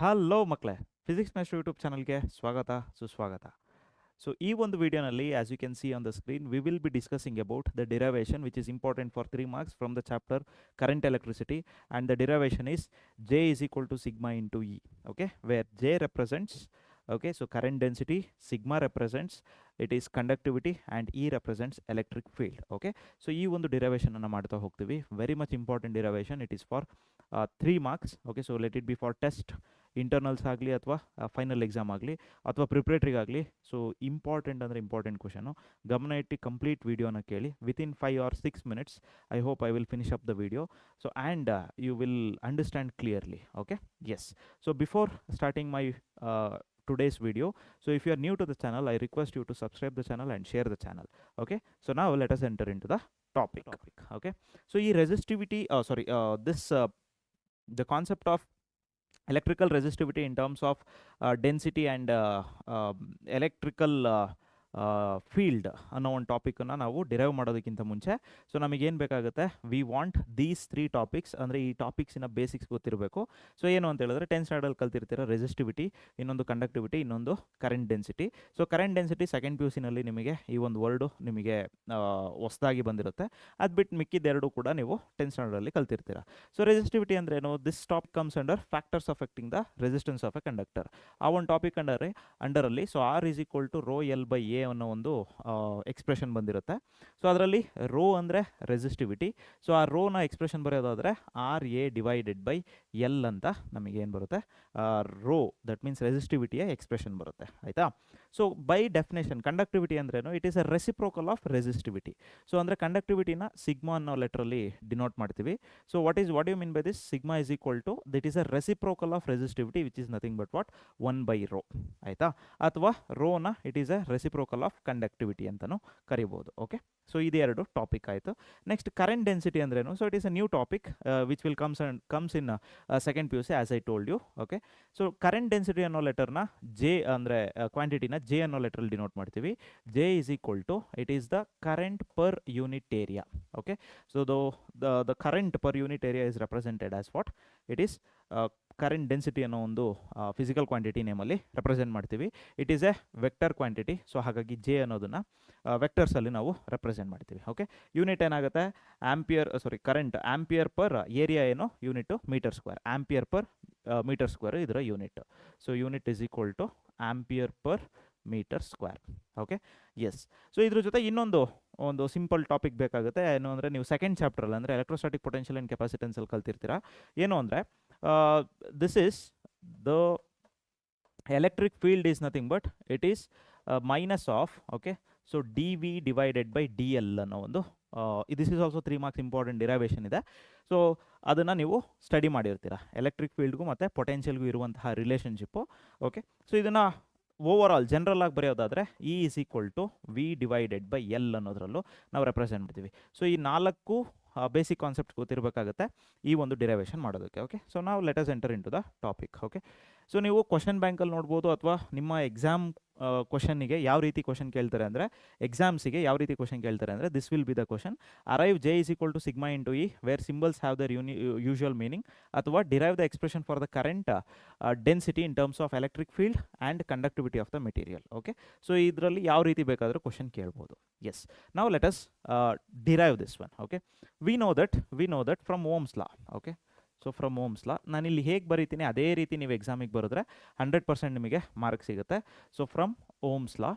Hello ಮಕ್ಕಳೇ, physics maths YouTube ಚಾನಲ್ಗೆ ಸ್ವಾಗತ ಸುಸ್ವಾಗತ. ಸೊ ಈ ಒಂದು ವಿಡಿಯೋನಲ್ಲಿ, as you can see on the screen, we will be discussing about the derivation which is important for 3 marks from the chapter current electricity, and the derivation is J is equal to sigma into E, okay, where J represents, okay, so current density, sigma represents it is conductivity, and E represents electric field. Okay, so ಈ ಒಂದು derivation ಅನ್ನು ಮಾಡ್ತಾ ಹೋಗ್ತೀವಿ. Very much important derivation. It is for 3 marks. Okay, so let it be for test, internals ಆಗಲಿ ಅಥವಾ final exam ಆಗಲಿ ಅಥವಾ ಪ್ರಿಪ್ರೇಟ್ರಿಗಾಗಲಿ. So important ಅಂದರೆ ಇಂಪಾರ್ಟೆಂಟ್ ಕ್ವಶನು. ಗಮನ ಇಟ್ಟು ಕಂಪ್ಲೀಟ್ ವೀಡಿಯೋನ ಕೇಳಿ. Within 5 or 6 minutes I hope I will finish up the video. So and you will understand clearly. Okay, yes. So before starting my today's video, so if you are new to the channel, I request you to subscribe the channel and share the channel. Okay, so now let us enter into the topic. Okay, so ಈ resistivity, the concept of electrical resistivity in terms of density and electrical field ಅನ್ನೋ ಒಂದು ಟಾಪಿಕನ್ನು ನಾವು derive ಮಾಡೋದಕ್ಕಿಂತ ಮುಂಚೆ, so ನಮಗೇನು ಬೇಕಾಗುತ್ತೆ, we want these 3 topics, ಅಂದರೆ ಈ ಟಾಪಿಕ್ಸಿನ ಬೇಸಿಕ್ಸ್ ಗೊತ್ತಿರಬೇಕು. ಸೊ ಏನು ಅಂತ ಹೇಳಿದ್ರೆ, 10th ಸ್ಟ್ಯಾಂಡರ್ಡ್ ಕಲ್ತಿರ್ತೀರ ರೆಸಿಸ್ಟಿವಿಟಿ, ಇನ್ನೊಂದು ಕಂಡಕ್ಟಿವಿಟಿ, ಇನ್ನೊಂದು current density. So current density second PUCನಲ್ಲಿ ನಿಮಗೆ ಈ ಒಂದು ವರ್ಡು ನಿಮಗೆ ಹೊಸದಾಗಿ ಬಂದಿರುತ್ತೆ. ಅದು ಬಿಟ್ಟು ಮಿಕ್ಕಿದ್ದೆರಡು ಕೂಡ ನೀವು 10th ಸ್ಟ್ಯಾಂಡರ್ಡಲ್ಲಿ ಕಲ್ತಿರ್ತೀರ. ಸೊ ರೆಸಿಸ್ಟಿವಿಟಿ ಅಂದರೆ ಏನು? This topic comes under factors affecting the resistance of a conductor. ಆ ಒಂದು ಟಾಪಿಕ್ ಅಂಡರಲ್ಲಿ so R is equal to rho L by A ಅನ್ನೋ ಒಂದು ಎಕ್ಸ್ಪ್ರೆಷನ್ ಬಂದಿರುತ್ತೆ. ಸೊ ಅದರಲ್ಲಿ ರೋ ಅಂದರೆ ರೆಸಿಸ್ಟಿವಿಟಿ. ಸೊ ಆ ರೋನ ಎಕ್ಸ್ಪ್ರೆಷನ್ ಬರೆಯೋದಾದರೆ RA ಡಿವೈಡೆಡ್ ಬೈ ಎಲ್ ಅಂತ ನಮಗೇನು ಬರುತ್ತೆ, ರೋ, ದಟ್ ಮೀನ್ಸ್ ರೆಸಿಸ್ಟಿವಿಟಿಯ ಎಕ್ಸ್ಪ್ರೆಷನ್ ಬರುತ್ತೆ. ಆಯಿತಾ? ಸೊ ಬೈ ಡೆಫಿನೇಷನ್ ಕಂಡಕ್ಟಿವಿಟಿ ಅಂದ್ರೇನು? It is a reciprocal of resistivity. So ಅಂದರೆ ಕಂಡಕ್ಟಿವಿಟಿನ ಸಿಗ್ಮಾ ಅನ್ನೋ ಲೆಟ್ರಲ್ಲಿ ಡಿನೋಟ್ ಮಾಡ್ತೀವಿ. So what you mean by this? Sigma is equal to that is a reciprocal of resistivity which is nothing but what 1 by rho. ಆಯಿತಾ? ಅಥವಾ ರೋನ it is a reciprocal of conductivity ಅಂತಲೂ ಕರಿಬೋದು. Okay, so ಇದೆರಡು topic ಆಯಿತು. Next current density ಅಂದ್ರೇನು? So it is a new topic which will comes in second PUC as I told you. Okay, so current density ಅನ್ನೋ ಲೆಟರ್ನ J ಅಂದರೆ ಕ್ವಾಂಟಿಟಿನ J ಅನ್ನೋ ಲೆಟ್ರಲ್ಲಿ ಡಿನೋಟ್ ಮಾಡ್ತೀವಿ. J is equal to it is the current per unit area. Okay, so the current per unit area is represented as what? It is current density ಅನ್ನೋ ಒಂದು physical quantity ನೇಮಲ್ಲಿ represent ಮಾಡ್ತೀವಿ. It is a vector quantity. So ಹಾಗಾಗಿ J ಅನ್ನೋದನ್ನು ವೆಕ್ಟರ್ಸಲ್ಲಿ ನಾವು represent ಮಾಡ್ತೀವಿ. Okay, unit ಏನಾಗುತ್ತೆ? ಕರೆಂಟ್ ಆಂಪಿಯರ್ ಪರ್ ಏರಿಯಾ ಏನು unit? Metre square. Ampere per metre square ಇದರ unit. So unit is equal to ampere per metre square. Okay, yes. So ಇದ್ರ ಜೊತೆ ಒಂದು ಸಿಂಪಲ್ ಟಾಪಿಕ್ ಬೇಕಾಗುತ್ತೆ. ಏನು ಅಂದರೆ, ನೀವು ಸೆಕೆಂಡ್ ಚಾಪ್ಟ್ರಲ್ಲಿ ಅಂದರೆ ಎಲೆಕ್ಟ್ರೋಸ್ಟಾಟಿಕ್ ಪೊಟೆನ್ಷಿಯಲ್ ಆ್ಯಂಡ್ ಕೆಪಾಸಿಟೆನ್ಸಲ್ಲಿ ಕಲ್ತಿರ್ತೀರಾ. ಏನು ಅಂದರೆ, this is the electric field is nothing but it is minus of, okay, so dv divided by dl ಅನ್ನೋ ಒಂದು this is also 3 marks important derivation ಇದೆ. ಸೊ ಅದನ್ನು ನೀವು ಸ್ಟಡಿ ಮಾಡಿರ್ತೀರ, ಎಲೆಕ್ಟ್ರಿಕ್ ಫೀಲ್ಡ್ಗೂ ಮತ್ತು ಪೊಟೆನ್ಷಿಯಲ್ಗೂ ಇರುವಂತಹ ರಿಲೇಷನ್ಶಿಪ್ಪು. ಓಕೆ, ಸೊ ಇದನ್ನು ಓವರ್ ಆಲ್ ಜನರಲ್ ಆಗಿ ಬರೆಯೋದಾದರೆ E is equal to V divided by L ಅನ್ನೋದ್ರಲ್ಲೂ ನಾವು ರೆಪ್ರೆಸೆಂಟ್ ಮಾಡ್ತೀವಿ. ಸೊ ಈ 4 ಬೇಸಿಕ್ ಕಾನ್ಸೆಪ್ಟ್ ಗೊತ್ತಿರಬೇಕಾಗುತ್ತೆ ಈ ಒಂದು ಡಿರೈವೇಷನ್ ಮಾಡೋದಕ್ಕೆ. ಓಕೆ, ಸೊ ನಾವು let us enter into the topic. Okay, so ನೀವು ಕ್ವಶನ್ ಬ್ಯಾಂಕಲ್ಲಿ ನೋಡ್ಬೋದು, ಅಥವಾ ನಿಮ್ಮ ಎಕ್ಸಾಮ್ ಕ್ವಶನ್ನಿಗೆ ಯಾವ ರೀತಿ ಕ್ವಶನ್ ಕೇಳ್ತಾರೆ ಅಂದರೆ, ಎಕ್ಸಾಮ್ಸಿಗೆ ಯಾವ ರೀತಿ ಕ್ವಶನ್ ಕೇಳ್ತಾರೆ ಅಂದರೆ, this will be the question: arrive J is equal to sigma into E where symbols have their usual meaning, ಅಥವಾ derive the expression for the current density in terms of electric field and conductivity of the material. Okay, so ಇದರಲ್ಲಿ ಯಾವ ರೀತಿ ಬೇಕಾದರೂ question ಕೇಳ್ಬೋದು. Yes, ನಾವು let us derive this one. Okay, we know that from Ohm's law. Okay, so from Ohm's law ನಾನಿಲ್ಲಿ ಹೇಗೆ ಬರೀತೀನಿ ಅದೇ ರೀತಿ ನೀವು ಎಕ್ಸಾಮಿಗೆ ಬರೆದ್ರೆ 100% ನಿಮಗೆ ಮಾರ್ಕ್ ಸಿಗುತ್ತೆ. So from Ohm's law,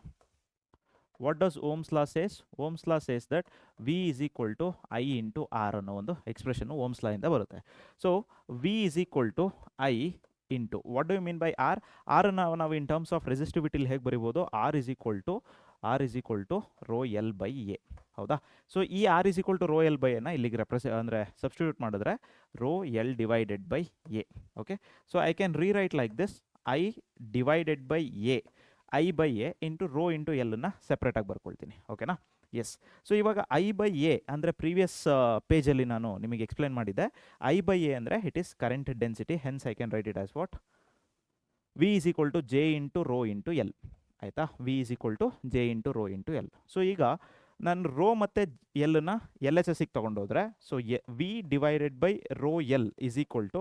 what does Ohm's law says? Ohm's law says that V is equal to I into R ಅನ್ನೋ ಒಂದು ಎಕ್ಸ್ಪ್ರೆಷನ್ನು ಓಮ್ಸ್ ಲಾ ಇಂದ ಬರುತ್ತೆ. So V is equal to I into, what do you mean by R? ಆರನ್ನು ನಾವು in terms of ರೆಸಿಸ್ಟಿವಿಟಿಲಿ ಹೇಗೆ ಬರಿಬೋದು? R is equal to rho L by A. ಹೌದಾ? ಸೊ ಈ R is equal to rho L by ಎನ ಇಲ್ಲಿಗೆ ಅಂದರೆ ಸಬ್ಸ್ಟಿಟ್ಯೂಟ್ ಮಾಡಿದ್ರೆ rho L divided by A. Okay, so I can rewrite like this: I divided by A, I by A into rho into ಎಲ್ಲನ್ನು ಸೆಪ್ರೇಟಾಗಿ ಬರ್ಕೊಳ್ತೀನಿ. ಓಕೆನಾ? Yes. So ಇವಾಗ I by A ಅಂದರೆ ಪ್ರೀವಿಯಸ್ ಪೇಜಲ್ಲಿ ನಾನು ನಿಮಗೆ ಎಕ್ಸ್ಪ್ಲೇನ್ ಮಾಡಿದ್ದೆ. ಐ ಬೈ ಎ ಅಂದರೆ it is current density, hence I can write it as what? V is equal to J into rho into L. ಆಯಿತಾ? V is equal to J into rho into L. So ಈಗ ನಾನು rho ಮತ್ತು ಎಲ್ಲನ್ನು L H ಎಸ್ಸಿಗೆ ತೊಗೊಂಡೋದ್ರೆ, so V divided by rho L is equal to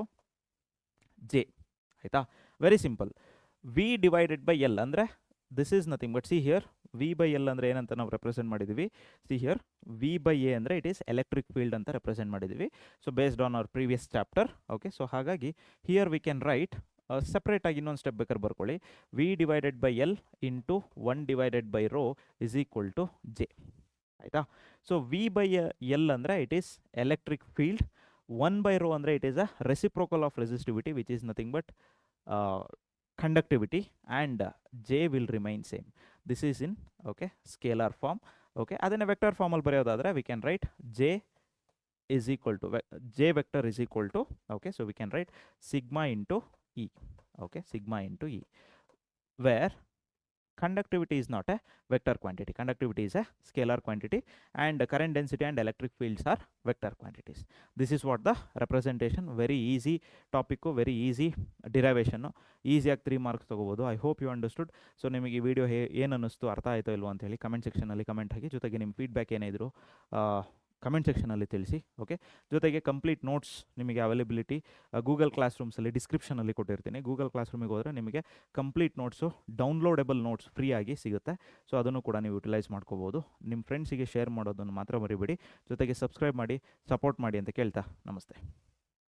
J. ಆಯಿತಾ? Very simple. V divided by L ಅಂದರೆ this is nothing but see here V by L ಅಂದರೆ ಏನಂತ ನಾವು ರೆಪ್ರೆಸೆಂಟ್ ಮಾಡಿದ್ದೀವಿ. See here V by A ಅಂದರೆ it is electric field ಅಂತ represent ಮಾಡಿದ್ದೀವಿ. So based on our previous chapter. Okay, so ಹಾಗಾಗಿ here we can write ಸಪ್ರೇಟಾಗಿ ಇನ್ನೊಂದು ಸ್ಟೆಪ್ ಬೇಕಾದ್ರೆ ಬರ್ಕೊಳ್ಳಿ. V divided by L into 1 divided by rho is equal to J. ಆಯಿತಾ? So V by L ಅಂದರೆ it is electric field. 1 by rho ಅಂದರೆ it is a reciprocal of resistivity which is nothing but conductivity, and j will remain same. This is in scalar form. Okay, adenne vector form ಅಲ್ಲಿ ಬರೆಯೋದಾದ್ರೆ we can write j is equal to j vector is equal to so we can write sigma into e. Sigma into e, where conductivity is not a vector quantity. Conductivity is a scalar quantity, and current density and electric fields are vector quantities. This is what the representation. Very easy topic, very easy derivation. ಈಸಿಯಾಗಿ 3 marks ತೊಗೋಬೋದು. I hope you understood. So ನಿಮಗೆ ಈ video ಏನು ಅನ್ನಿಸ್ತು, ಅರ್ಥ ಆಯಿತೋ ಇಲ್ವೋ ಅಂತ ಹೇಳಿ ಕಮೆಂಟ್ ಸೆಕ್ಷನಲ್ಲಿ ಕಮೆಂಟ್ ಹಾಕಿ. ಜೊತೆಗೆ ನಿಮ್ಮ ಫೀಡ್ಬ್ಯಾಕ್ ಏನೇ ಇದ್ರು ಕಮೆಂಟ್ ಸೆಕ್ಷನಲ್ಲಿ ತಿಳಿಸಿ. ಓಕೆ, ಜೊತೆಗೆ ಕಂಪ್ಲೀಟ್ ನೋಟ್ಸ್ ನಿಮಗೆ ಅವೈಲೇಬಿಲಿಟಿ ಗೂಗಲ್ ಕ್ಲಾಸ್ ರೂಮ್ಸಲ್ಲಿ ಡಿಸ್ಕ್ರಿಪ್ಷನಲ್ಲಿ ಕೊಟ್ಟಿರ್ತೀನಿ. ಗೂಗಲ್ ಕ್ಲಾಸ್ ರೂಮಿಗೆ ಹೋದರೆ ನಿಮಗೆ ಕಂಪ್ಲೀಟ್ ನೋಟ್ಸು, ಡೌನ್ಲೋಡೆಬಲ್ ನೋಟ್ಸ್ ಫ್ರೀ ಆಗಿ ಸಿಗುತ್ತೆ. ಸೊ ಅದನ್ನು ಕೂಡ ನೀವು ಯುಟಿಲೈಸ್ ಮಾಡ್ಕೋಬೋದು. ನಿಮ್ಮ ಫ್ರೆಂಡ್ಸಿಗೆ ಶೇರ್ ಮಾಡೋದನ್ನು ಮಾತ್ರ ಮರಿಬೇಡಿ. ಜೊತೆಗೆ ಸಬ್ಸ್ಕ್ರೈಬ್ ಮಾಡಿ, ಸಪೋರ್ಟ್ ಮಾಡಿ ಅಂತ ಕೇಳ್ತಾ ನಮಸ್ತೆ.